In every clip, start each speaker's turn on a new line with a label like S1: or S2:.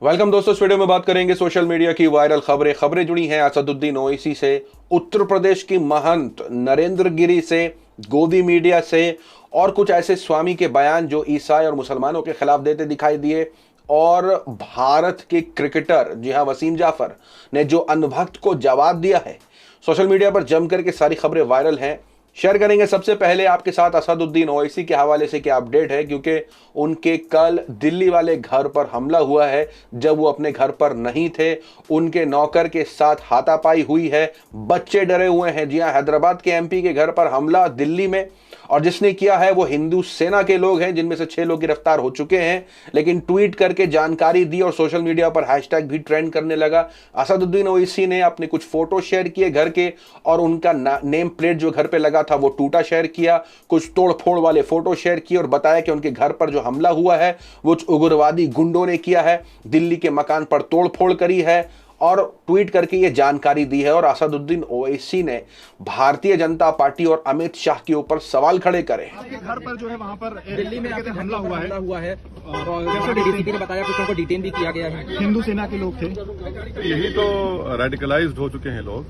S1: Welcome दोस्तों, इस video में बात करेंगे सोशल मीडिया की वायरल खबरें जुड़ी हैं असदुद्दीन ओवैसी से, उत्तर प्रदेश की महंत नरेंद्र गिरी से, गोदी मीडिया से और कुछ ऐसे स्वामी के बयान जो ईसाई और मुसलमानों के खिलाफ देते दिखाई दिए, और भारत के क्रिकेटर जी हाँ वसीम जाफर ने जो अनभक्त को जवाब दिया है। सोशल मीडिया पर जम करके सारी खबरें वायरल हैं, शेयर करेंगे। सबसे पहले आपके साथ असदुद्दीन ओवैसी के हवाले से क्या अपडेट है, क्योंकि उनके कल दिल्ली वाले घर पर हमला हुआ है जब वो अपने घर पर नहीं थे। उनके नौकर के साथ हाथापाई हुई है, बच्चे डरे हुए हैं। जी हां, हैदराबाद के एमपी के घर पर हमला दिल्ली में, और जिसने किया है वो हिंदू सेना के लोग हैं, जिनमें से 6 लोग गिरफ्तार हो चुके हैं। लेकिन ट्वीट करके जानकारी दी और सोशल मीडिया पर हैशटैग भी ट्रेंड करने लगा। असदुद्दीन ओवैसी ने अपने कुछ फोटो शेयर किए घर के, और उनका नेम प्लेट जो घर पे लगा था वो टूटा शेयर किया। कुछ तोड़ फोड़ वाले फोटो शेयर किए और बताया कि उनके घर पर जो हमला हुआ है वो उग्रवादी गुंडों ने किया है, दिल्ली के मकान पर तोड़ फोड़ करी है, और ट्वीट करके ये जानकारी दी है। और असदुद्दीन ओवैसी ने भारतीय जनता पार्टी और अमित शाह के ऊपर सवाल खड़े करे।
S2: आपके घर पर जो है वहाँ पर
S3: दिल्ली में आपके
S2: हमला हुआ है
S3: और जैसे डीजीपी ने बताया कुछ को डिटेन भी किया गया है।
S2: हिंदू सेना के लोग थे।
S4: यही तो रेडिकलाइज्ड हो चुके हैं लोग,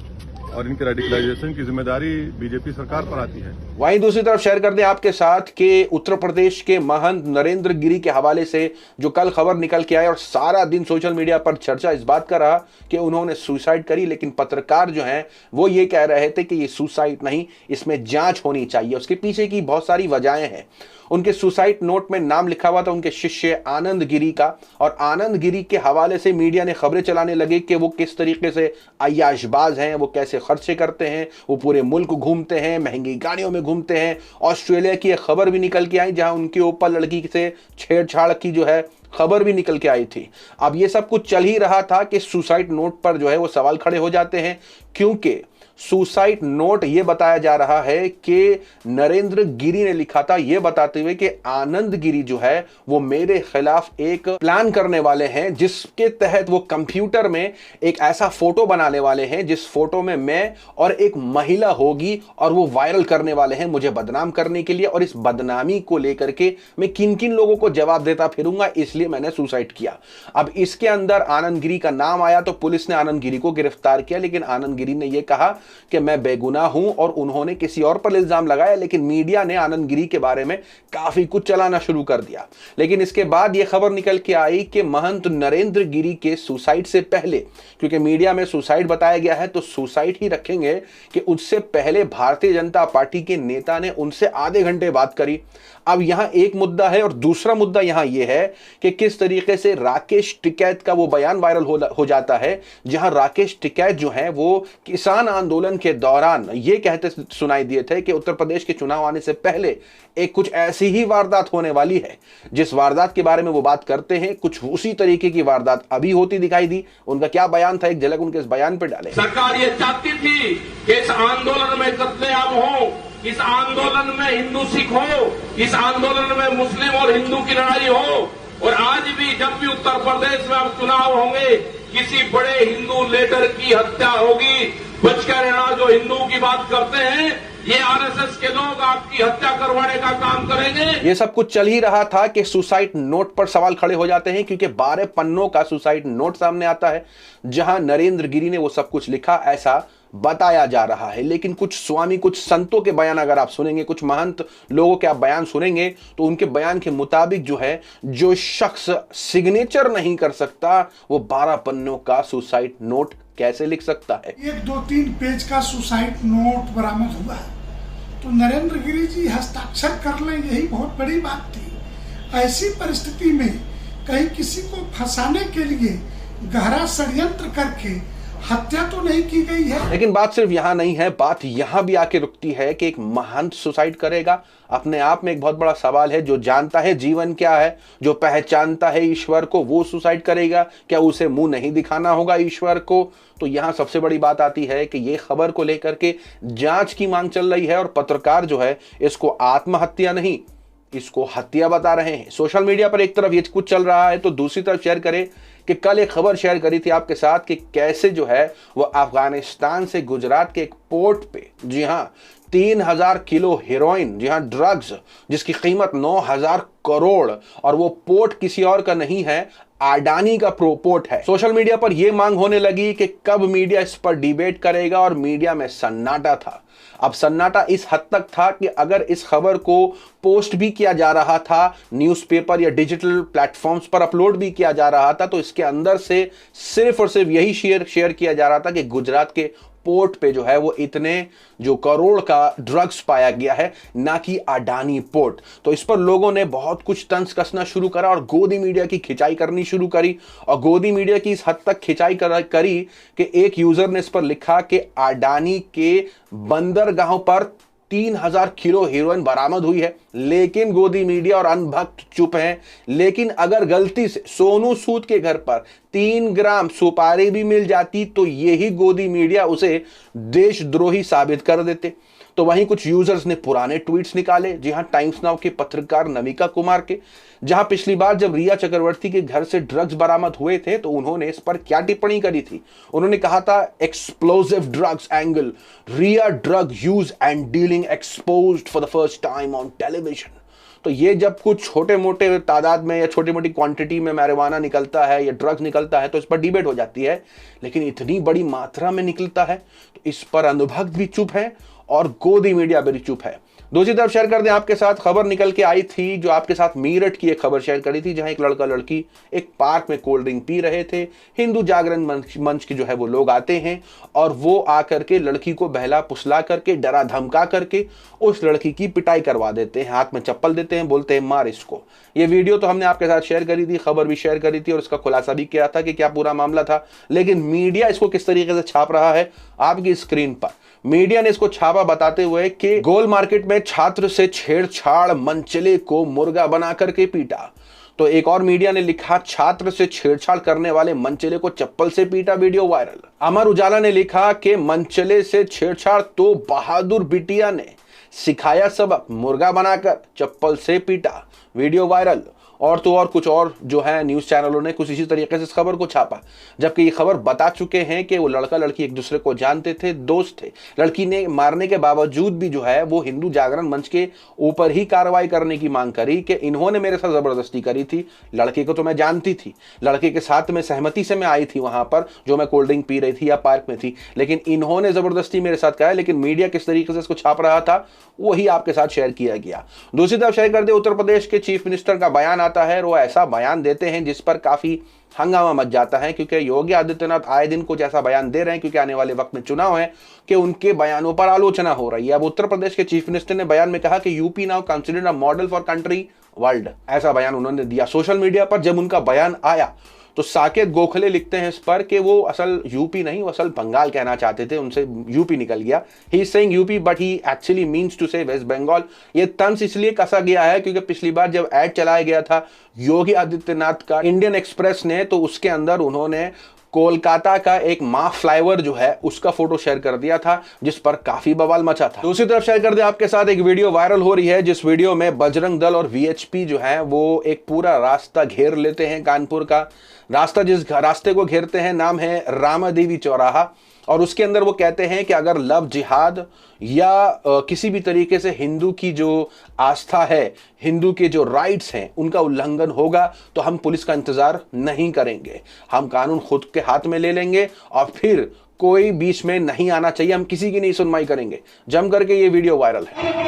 S4: और इनके रेडिकलाइजेशन की जिम्मेदारी बीजेपी सरकार पर आती है।
S1: वहीं दूसरी तरफ शेयर कर दें आपके साथ कि उत्तर प्रदेश के महंत नरेंद्र गिरी के हवाले से जो कल खबर निकल के आई, और सारा दिन सोशल मीडिया पर चर्चा इस बात का रहा कि उन्होंने सुसाइड करी। लेकिन पत्रकार जो हैं वो ये कह रहे थे कि ये सुसाइड नहीं, इसमें जांच होनी चाहिए। उसके पीछे की बहुत सारी वजहें हैं। उनके सुसाइड नोट में नाम लिखा हुआ था उनके शिष्य आनंद गिरी का, और आनंद गिरी के हवाले से मीडिया ने खबरें चलाने लगे कि वो किस तरीके से अय्याशबाज हैं, वो कैसे खर्चे करते हैं, वो पूरे मुल्क घूमते हैं, महंगी गाड़ियों में घूमते हैं। ऑस्ट्रेलिया की एक खबर भी निकल के आई जहां उनके ऊपर लड़की से छेड़छाड़ की जो है खबर भी निकल के आई थी। अब ये सब कुछ चल ही रहा था कि सुसाइड नोट पर जो है वो सवाल खड़े हो जाते हैं, क्योंकि सुसाइड नोट ये बताया जा रहा है कि नरेंद्र गिरी ने लिखा था, ये बताते हुए कि आनंद गिरी जो है वो मेरे खिलाफ एक प्लान करने वाले हैं, जिसके तहत वो कंप्यूटर में एक ऐसा फोटो बनाने वाले हैं जिस फोटो में मैं और एक महिला होगी, और वो वायरल करने वाले हैं मुझे बदनाम करने के लिए। और इस बदनामी को लेकर के मैं किन किन लोगों को जवाब देता फिरूंगा, इसलिए मैंने सुसाइड किया। अब इसके अंदर आनंद गिरी का नाम आया तो पुलिस ने आनंद गिरी को गिरफ्तार किया, लेकिन आनंद गिरी ने यह कहा कि मैं बेगुनाह हूं, और उन्होंने किसी और पर इल्जाम लगाया। लेकिन मीडिया ने आनंद गिरी के बारे में काफी कुछ चलाना शुरू कर दिया। लेकिन इसके बाद यह खबर निकल के आई कि महंत नरेंद्र गिरी के सुसाइड से पहले, क्योंकि मीडिया में सुसाइड बताया गया है तो सुसाइड ही रखेंगे, कि उससे पहले भारतीय जनता पार्टी के नेता ने उनसे आधे घंटे बात करी। अब यहां एक मुद्दा है, और दूसरा मुद्दा यहां यह है कि किस तरीके से राकेश टिकैत का वो बयान वायरल हो जाता है, जहां राकेश टिकैत जो है वो किसान आंदोलन के दौरान ये कहते सुनाई दिए थे कि उत्तर प्रदेश के चुनाव आने से पहले एक कुछ ऐसी ही वारदात होने वाली है। जिस वारदात के बारे में वो बात करते हैं, कुछ उसी तरीके की वारदात अभी होती दिखाई दी। उनका क्या बयान था, एक झलक उनके इस बयान पर डालें।
S5: सरकार ये चाहती थी कि इस आंदोलन में कत्लेआम हो, इस आंदोलन में हिंदू सिख हो, इस आंदोलन में मुस्लिम और हिंदू की लड़ाई हो। और आज भी जब भी उत्तर प्रदेश में अब चुनाव होंगे, किसी बड़े हिंदू लीडर की हत्या होगी, बचकर रहना, जो हिंदू की बात करते हैं, ये आरएसएस के लोग आपकी हत्या करवाने का काम करेंगे।
S1: ये सब कुछ चल ही रहा था कि सुसाइड नोट पर सवाल खड़े हो जाते हैं, क्योंकि 12 पन्नों का सुसाइड नोट सामने आता है जहां नरेंद्र गिरी ने वो सब कुछ लिखा, ऐसा बताया जा रहा है। लेकिन कुछ स्वामी, कुछ संतों के बयान अगर आप सुनेंगे, कुछ महंत लोगों के आप बयान सुनेंगे, तो उनके बयान के मुताबिक जो है, जो शख्स सिग्नेचर नहीं कर सकता वो 12 पन्नों का सुसाइड नोट कैसे लिख सकता है।
S6: 1, 2, 3 पेज का सुसाइड नोट बरामद हुआ है, तो नरेंद्र गिरी जी हस्ताक्षर कर लें, यही बहुत बड़ी बात थी। ऐसी परिस्थिति में कहीं किसी को फंसाने के लिए गहरा षड्यंत्र करके हत्या तो नहीं की गई है।
S1: लेकिन बात सिर्फ यहां नहीं है, बात यहां भी आके रुकती है कि एक महंत सुसाइड करेगा। अपने आप में एक बहुत बड़ा सवाल है। जो जानता है जीवन क्या है, जो पहचानता है ईश्वर को, वो सुसाइड करेगा क्या? उसे मुंह नहीं दिखाना होगा ईश्वर को? तो यहां सबसे बड़ी बात आती है कि ये खबर को लेकर के जांच की मांग चल रही है, और पत्रकार जो है इसको आत्महत्या नहीं, इसको हत्या बता रहे हैं। सोशल मीडिया पर एक तरफ ये कुछ चल रहा है तो दूसरी तरफ शेयर करें कि कल एक खबर शेयर करी थी आपके साथ कि कैसे जो है वो अफगानिस्तान से गुजरात के एक पोर्ट पे, जी हां, 3000 किलो हेरोइन, जी हां ड्रग्स, जिसकी कीमत 9000 करोड़, और वो पोर्ट किसी और का नहीं है, अडानी का पोर्ट है। सोशल मीडिया पर यह मांग होने लगी कि कब मीडिया इस पर डिबेट करेगा और मीडिया में सन्नाटा था। अब सन्नाटा इस हद तक था कि अगर इस खबर को पोस्ट भी किया जा रहा था, न्यूज़पेपर या डिजिटल प्लेटफॉर्म्स पर अपलोड भी किया जा रहा था, तो इसके अंदर से सिर्फ और सिर्फ यही शेयर किया जा रहा था कि गुजरात के पोर्ट पे जो है वो इतने जो करोड़ का ड्रग्स पाया गया है, ना कि अडानी पोर्ट। तो इस पर लोगों ने बहुत कुछ तंज कसना शुरू करा और गोदी मीडिया की खिंचाई करनी शुरू करी। और गोदी मीडिया की इस हद तक खिंचाई करी कि एक यूजर ने इस पर लिखा कि अडानी के बंदरगाहों पर 3000 किलो हेरोइन बरामद हुई है, लेकिन गोदी मीडिया और अनभक्त चुप हैं। लेकिन अगर गलती से सोनू सूद के घर पर 3 ग्राम सुपारी भी मिल जाती तो यही गोदी मीडिया उसे देशद्रोही साबित कर देते। तो वहीं कुछ यूजर्स ने पुराने ट्वीट्स निकाले, जी हां, टाइम्स नाउ के पत्रकार नमिका कुमार के, जहां पिछली बार जब रिया चक्रवर्ती के घर से ड्रग्स बरामद हुए थे तो उन्होंने इस पर क्या टिप्पणी करी थी। उन्होंने कहा था, explosive drugs angle, Rhea drug use and dealing exposed for the first time on television. तो ये जब कुछ छोटे मोटे तादाद में या छोटी मोटी क्वांटिटी में मैरिजुआना निकलता है या ड्रग्स निकलता है तो इस पर डिबेट हो जाती है, लेकिन इतनी बड़ी मात्रा में निकलता है तो इस पर अनुभक्त भी चुप है और गोदी मीडिया भी चुप है। दूसरी तरफ शेयर कर दें आपके साथ, खबर निकल के आई थी जो आपके साथ मेरठ की एक खबर शेयर करी थी, जहां एक लड़का लड़की एक पार्क में कोल्ड ड्रिंक पी रहे थे। हिंदू जागरण मंच के जो है वो लोग आते हैं और वो आकर के लड़की को बहला फुसला करके, डरा धमका करके उस लड़की की पिटाई करवा देते हैं, हाथ में चप्पल देते हैं, बोलते हैं मार इसको। ये वीडियो तो हमने आपके साथ शेयर करी थी, खबर भी शेयर करी थी और इसका खुलासा भी किया था कि क्या पूरा मामला था। लेकिन मीडिया इसको किस तरीके से छाप रहा है आपकी स्क्रीन पर। मीडिया ने इसको छापा बताते हुए कि गोल मार्केट में छात्र से छेड़छाड़, मनचले को मुर्गा बना करके पीटा। तो एक और मीडिया ने लिखा, छात्र से छेड़छाड़ करने वाले मनचले को चप्पल से पीटा, वीडियो वायरल। अमर उजाला ने लिखा कि मनचले से छेड़छाड़ तो बहादुर बिटिया ने सिखाया सबक, मुर्गा बनाकर चप्पल से पीटा, वीडियो वायरल। और तो और कुछ और जो है न्यूज़ चैनलों ने कुछ इसी तरीके से इस खबर को छापा, जबकि ये खबर बता चुके हैं कि वो लड़का लड़की एक दूसरे को जानते थे, दोस्त थे। लड़की ने मारने के बावजूद भी जो है वो हिंदू जागरण मंच के ऊपर ही कार्रवाई करने की मांग करी कि इन्होंने मेरे साथ ज़बरदस्ती करी थी। लड़के को तो मैं जानती थी, लड़के के साथ में सहमति से मैं आई थी वहाँ पर जो मैं कोल्ड ड्रिंक पी रही थी या पार्क में थी, लेकिन इन्होंने ज़बरदस्ती मेरे साथ कहा। लेकिन मीडिया किस तरीके से इसको छाप रहा था वही आपके साथ शेयर किया गया। दूसरी तरफ शेयर कर दे, उत्तर प्रदेश के चीफ मिनिस्टर का बयान आता है, वो ऐसा बयान देते हैं जिस पर काफी हंगामा मच जाता है, क्योंकि योगी आदित्यनाथ आए दिन कुछ ऐसा बयान दे रहे हैं, क्योंकि आने वाले वक्त में चुनाव है, कि उनके बयानों पर आलोचना हो रही है। अब उत्तर प्रदेश के चीफ मिनिस्टर ने बयान में कहा कि UP now considered a model for country world, ऐसा बयान उन्होंने दिया। सोशल मीडिया पर जब उनका बयान आया तो साकेत गोखले लिखते हैं इस पर कि वो असल यूपी नहीं, वो असल बंगाल कहना चाहते थे, उनसे यूपी निकल गया। He is saying UP but he actually means to say West Bengal. ये तंज इसलिए कसा गया है क्योंकि पिछली बार जब ऐड चलाया गया था योगी आदित्यनाथ का इंडियन एक्सप्रेस ने, तो उसके अंदर उन्होंने कोलकाता का एक माँ फ्लाईओवर जो है उसका फोटो शेयर कर दिया था, जिस पर काफी बवाल मचा था। दूसरी तरफ शेयर कर दे आपके साथ, एक वीडियो वायरल हो रही है जिस वीडियो में बजरंग दल और वीएचपी जो है वो एक पूरा रास्ता घेर लेते हैं। कानपुर का रास्ता, जिस रास्ते को घेरते हैं नाम है रामादेवी चौराहा, और उसके अंदर वो कहते हैं कि अगर लव जिहाद या किसी भी तरीके से हिंदू की जो आस्था है, हिंदू के जो राइट्स हैं, उनका उल्लंघन होगा तो हम पुलिस का इंतजार नहीं करेंगे, हम कानून खुद के हाथ में ले लेंगे और फिर कोई बीच में नहीं आना चाहिए, हम किसी की नहीं सुनवाई करेंगे। जम करके ये वीडियो वायरल है।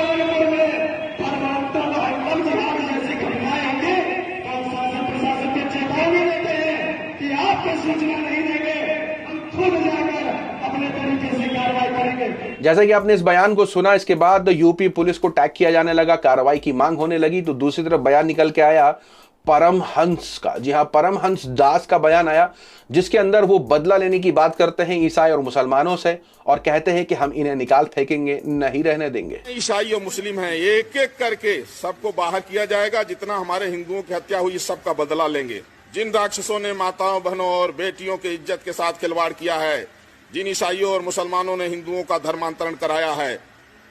S1: जैसा कि आपने इस बयान को सुना, इसके बाद यूपी पुलिस को टैग किया जाने लगा, कार्रवाई की मांग होने लगी। तो दूसरी तरफ बयान निकल के आया परमहंस का, जी हां, परमहंस दास का बयान आया, जिसके अंदर वो बदला लेने की बात करते हैं ईसाई और मुसलमानों से और कहते हैं कि हम इन्हें निकाल फेंकेंगे, नहीं रहने देंगे।
S7: ईसाई और मुस्लिम हैं, एक एक करके सबको बाहर किया जाएगा। जितना हमारे हिंदुओं की हत्या हुई सबका बदला लेंगे। जिन राक्षसों ने माताओं, बहनों और बेटियों की इज्जत के साथ खिलवाड़ किया है, जिन ईसाइयों और मुसलमानों ने हिंदुओं का धर्मांतरण कराया है,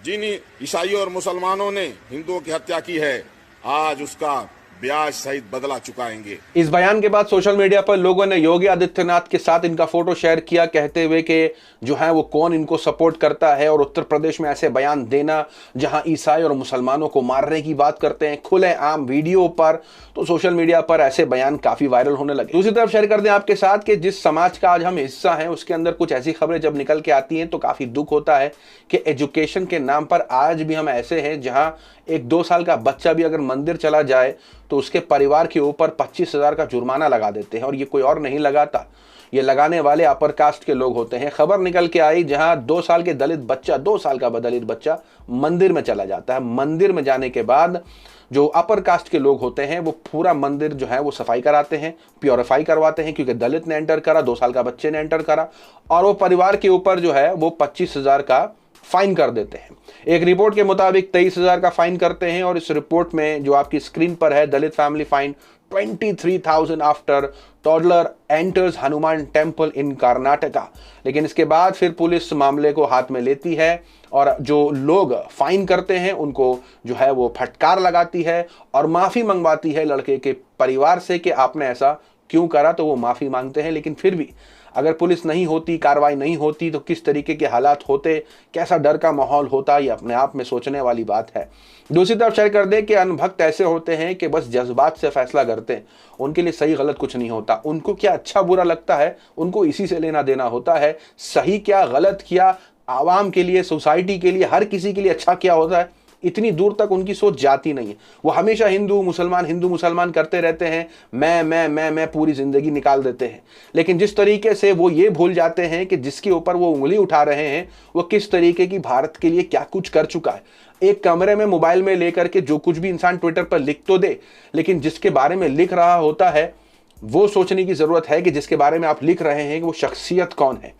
S7: जिन ईसाइयों और मुसलमानों ने हिंदुओं की हत्या की है, आज उसका ब्याज सहित बदला चुकाएंगे।
S1: इस बयान के बाद सोशल मीडिया पर लोगों ने योगी आदित्यनाथ के साथ इनका फोटो शेयर किया, कहते हुए कि जो है वो कौन इनको सपोर्ट करता है और उत्तर प्रदेश में ऐसे बयान देना जहां ईसाई और मुसलमानों को मारने की बात करते हैं खुलेआम वीडियो पर। तो सोशल मीडिया पर ऐसे बयान काफी वायरल होने लगे। दूसरी तरफ शेयर कर दें आपके साथ कि जिस समाज का आज हम हिस्सा हैं उसके अंदर कुछ ऐसी खबरें जब निकल के आती हैं तो काफी दुख होता है कि एजुकेशन के नाम पर आज भी हम ऐसे हैं जहां एक 2 साल का बच्चा भी अगर मंदिर चला जाए तो उसके परिवार के ऊपर 25,000 का जुर्माना लगा देते हैं, और ये कोई और नहीं लगाता, ये लगाने वाले अपर कास्ट के लोग होते हैं। खबर निकल के आई जहां 2 साल के दलित बच्चा, 2 साल का दलित बच्चा मंदिर में चला जाता है। मंदिर में जाने के बाद जो अपर कास्ट के लोग होते हैं वो पूरा मंदिर जो है वो सफाई कराते हैं, प्योरीफाई करवाते हैं, क्योंकि दलित ने एंटर करा, 2 साल का बच्चे ने एंटर करा, और वो परिवार के ऊपर जो है वो 25,000 का फाइन कर देते हैं। एक रिपोर्ट के मुताबिक 23,000 का फाइन करते हैं, और इस रिपोर्ट में जो आपकी स्क्रीन पर है, Dalit family fine 23,000 after toddler enters Hanuman temple in Karnataka. लेकिन इसके बाद फिर पुलिस मामले को हाथ में लेती है और जो लोग फाइन करते हैं उनको जो है वो फटकार लगाती है और माफी मंगवाती है लड़के के परिवार से कि आपने ऐसा क्यों करा। तो वो माफी मांगते हैं, लेकिन फिर भी अगर पुलिस नहीं होती, कार्रवाई नहीं होती तो किस तरीके के हालात होते, कैसा डर का माहौल होता, ये अपने आप में सोचने वाली बात है। दूसरी तरफ शेयर कर दे कि अनभक्त ऐसे होते हैं कि बस जज्बात से फैसला करते हैं, उनके लिए सही गलत कुछ नहीं होता, उनको क्या अच्छा बुरा लगता है उनको इसी से लेना देना होता है। सही क्या गलत क्या, आवाम के लिए, सोसाइटी के लिए, हर किसी के लिए अच्छा क्या होता है, इतनी दूर तक उनकी सोच जाती नहीं है। वो हमेशा हिंदू मुसलमान करते रहते हैं, मैं पूरी जिंदगी निकाल देते हैं। लेकिन जिस तरीके से वो ये भूल जाते हैं कि जिसके ऊपर वो उंगली उठा रहे हैं वो किस तरीके की भारत के लिए क्या कुछ कर चुका है। एक कमरे में मोबाइल में लेकर के जो कुछ भी इंसान ट्विटर पर लिख तो दे, लेकिन जिसके बारे में लिख रहा होता है वो सोचने की जरूरत है कि जिसके बारे में आप लिख रहे हैं वो शख्सियत कौन है।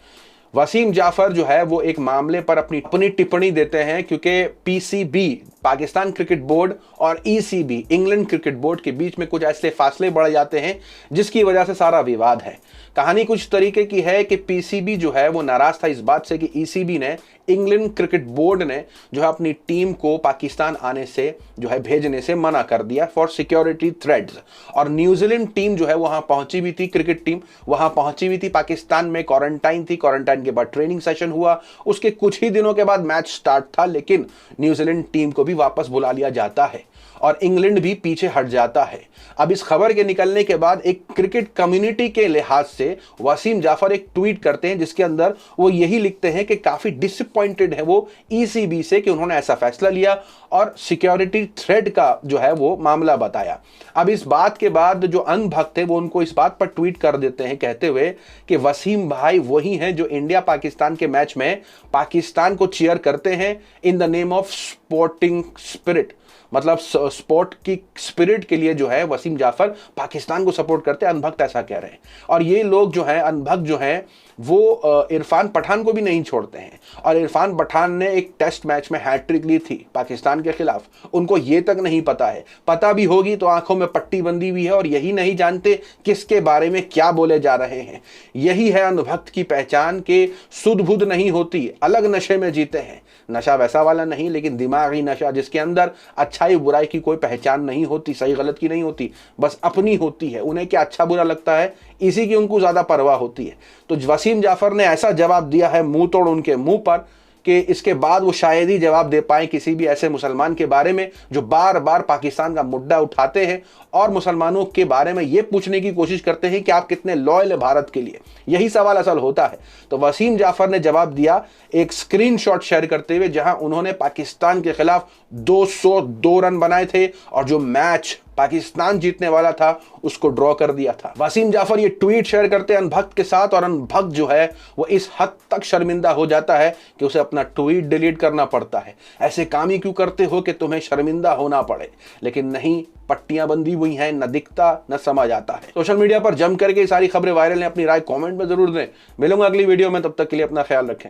S1: वसीम जाफर जो है वो एक मामले पर अपनी टिप्पणी देते हैं, क्योंकि पीसीबी पाकिस्तान क्रिकेट बोर्ड और ईसीबी इंग्लैंड क्रिकेट बोर्ड के बीच में कुछ ऐसे फासले बढ़ जाते हैं जिसकी वजह से सारा विवाद है। कहानी कुछ तरीके की है कि पीसीबी जो है वो नाराज था इस बात से कि ईसीबी ने, इंग्लैंड क्रिकेट बोर्ड ने जो है अपनी टीम को पाकिस्तान आने से जो है भेजने से मना कर दिया फॉर सिक्योरिटी थ्रेट्स। और न्यूजीलैंड टीम जो है वहां पहुंची हुई थी, क्रिकेट टीम वहां पहुंची हुई थी, पाकिस्तान में क्वारंटाइन थी, क्वारंटाइन के बाद ट्रेनिंग सेशन हुआ, उसके कुछ ही दिनों के बाद मैच स्टार्ट था, लेकिन न्यूजीलैंड टीम को भी वापस बुला लिया जाता है और इंग्लैंड भी पीछे हट जाता है। अब इस खबर के निकलने के बाद एक क्रिकेट कम्युनिटी के लिहाज से वसीम जाफर एक ट्वीट करते हैं जिसके अंदर वो यही लिखते हैं कि काफी डिसअपॉइंटेड है वो ईसीबी से कि उन्होंने ऐसा फैसला लिया और सिक्योरिटी थ्रेट का जो है वो मामला बताया। अब इस बात के बाद जो अनभक्त है वो उनको इस बात पर ट्वीट कर देते हैं कहते हुए कि वसीम भाई वही हैं जो इंडिया पाकिस्तान के मैच में पाकिस्तान को चीयर करते हैं in the name of sporting spirit, मतलब स्पोर्ट की स्पिरिट के लिए जो है वसीम जाफर पाकिस्तान को सपोर्ट करते हैं। अनभक्त ऐसा कह रहे हैं और ये लोग जो हैं अनभक्त जो हैं वो इरफान पठान को भी नहीं छोड़ते हैं। और इरफान पठान ने एक टेस्ट मैच में हैट्रिक ली थी पाकिस्तान के खिलाफ, उनको ये तक नहीं पता है, पता भी होगी तो आंखों में पट्टी बंदी हुई है और यही नहीं जानते किसके बारे में क्या बोले जा रहे हैं। यही है अनभक्त की पहचान के सुध बुध नहीं होती, अलग नशे में जीते हैं। नशा वैसा वाला नहीं लेकिन दिमागी नशा जिसके अंदर अच्छाई बुराई की कोई पहचान नहीं होती, सही गलत की नहीं होती, बस अपनी होती है। उन्हें क्या अच्छा बुरा लगता है इसी की उनको ज्यादा परवाह होती है। तो वसीम जाफर ने ऐसा जवाब दिया है मुंह तोड़ उनके मुंह पर कि इसके बाद वो शायद ही जवाब दे पाए किसी भी ऐसे मुसलमान के बारे में जो बार बार पाकिस्तान का मुद्दा उठाते हैं और मुसलमानों के बारे में ये पूछने की कोशिश करते हैं कि आप कितने लॉयल है भारत के लिए। यही सवाल असल होता है। तो वसीम जाफर ने जवाब दिया एक स्क्रीनशॉट शेयर करते हुए जहां उन्होंने पाकिस्तान के खिलाफ 202 रन बनाए थे और जो मैच पाकिस्तान जीतने वाला था उसको ड्रॉ कर दिया था। वसीम जाफर ये ट्वीट शेयर करते हैं अनभक्त के साथ और अनभक्त जो है वो इस हद तक शर्मिंदा हो जाता है कि उसे अपना ट्वीट डिलीट करना पड़ता है। ऐसे काम ही क्यों करते हो कि तुम्हें शर्मिंदा होना पड़े, लेकिन नहीं, पट्टियां बंदी हुई हैं, न दिखता न समझ आता है। सोशल मीडिया पर जम करके सारी खबरें वायरल हैं, अपनी राय कमेंट में जरूर दें। मिलूंगा अगली वीडियो में, तब तक के लिए अपना ख्याल रखें।